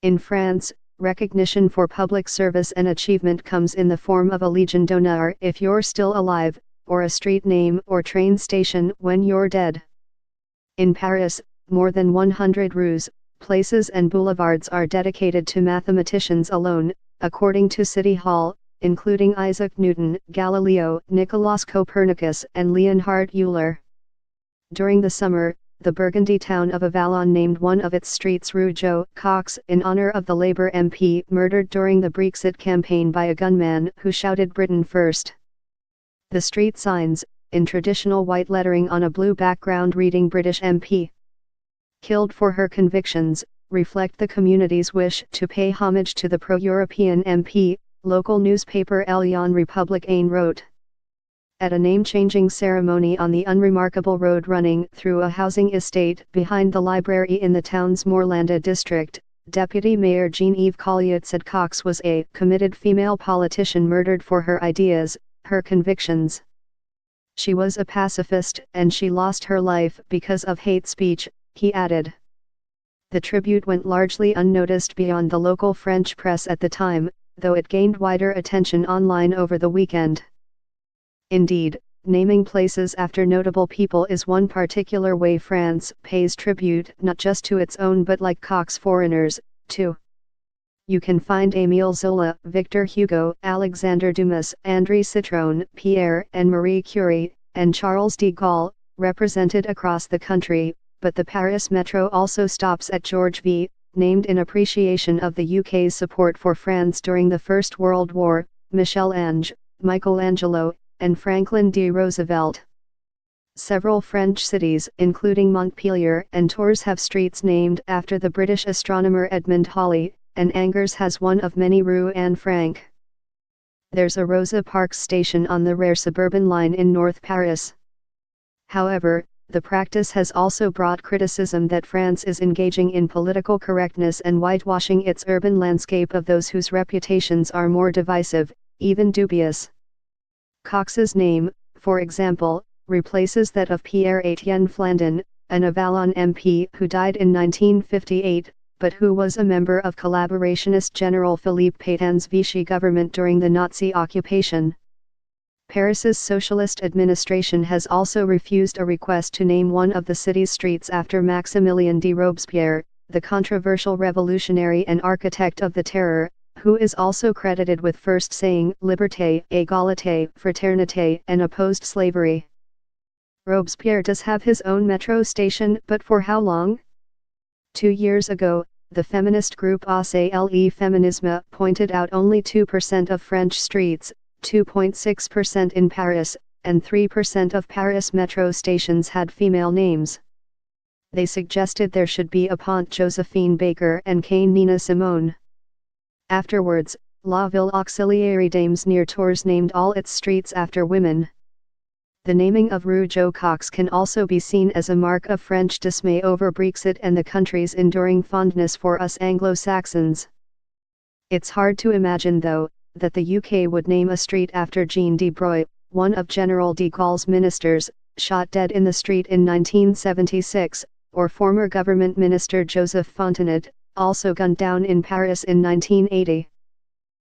In France, recognition for public service and achievement comes in the form of a Légion d'honneur if you're still alive, or a street name or train station when you're dead. In Paris, more than 100 rues, places and boulevards are dedicated to mathematicians alone, according to City Hall, including Isaac Newton, Galileo, Nicolaus Copernicus and Leonhard Euler. During the summer, the Burgundy town of Avallon named one of its streets Rue Jo Cox in honor of the Labour MP murdered during the Brexit campaign by a gunman who shouted "Britain first." The street signs, in traditional white lettering on a blue background reading "British MP. Killed for her convictions," reflect the community's wish to pay homage to the pro-European MP, local newspaper Lyon Républicain wrote. At a name-changing ceremony on the unremarkable road running through a housing estate behind the library in the town's Morlanda district, Deputy Mayor Jean-Yves Colliot said Cox was a committed female politician murdered for her ideas, her convictions. She was a pacifist and she lost her life because of hate speech, he added. The tribute went largely unnoticed beyond the local French press at the time, though it gained wider attention online over the weekend. Indeed, naming places after notable people is one particular way France pays tribute not just to its own but like Cox foreigners, too. You can find Émile Zola, Victor Hugo, Alexandre Dumas, André Citroën, Pierre and Marie Curie, and Charles de Gaulle, represented across the country, but the Paris Metro also stops at George V, named in appreciation of the UK's support for France during the First World War, Michel-Ange, Michelangelo, and Franklin D. Roosevelt. Several French cities, including Montpellier and Tours, have streets named after the British astronomer Edmund Halley, and Angers has one of many Rue Anne Frank. There's a Rosa Parks station on the rare suburban line in North Paris. However, the practice has also brought criticism that France is engaging in political correctness and whitewashing its urban landscape of those whose reputations are more divisive, even dubious. Cox's name, for example, replaces that of Pierre-Étienne Flandin, an Avallon MP who died in 1958, but who was a member of collaborationist General Philippe Pétain's Vichy government during the Nazi occupation. Paris's socialist administration has also refused a request to name one of the city's streets after Maximilien de Robespierre, the controversial revolutionary and architect of the Terror, who is also credited with first saying liberté, égalité, fraternité and opposed slavery. Robespierre does have his own metro station, but for how long? 2 years ago, the feminist group ACLE Feminisme pointed out only 2% of French streets, 2.6% in Paris, and 3% of Paris metro stations had female names. They suggested there should be a Pont Josephine Baker and Quai Nina Simone. Afterwards, La Ville Auxiliary Dames near Tours named all its streets after women. The naming of Rue Jo Cox can also be seen as a mark of French dismay over Brexit and the country's enduring fondness for us Anglo-Saxons. It's hard to imagine, though, that the UK would name a street after Jean de Broglie, one of General de Gaulle's ministers, shot dead in the street in 1976, or former government minister Joseph Fontenot, also gunned down in Paris in 1980.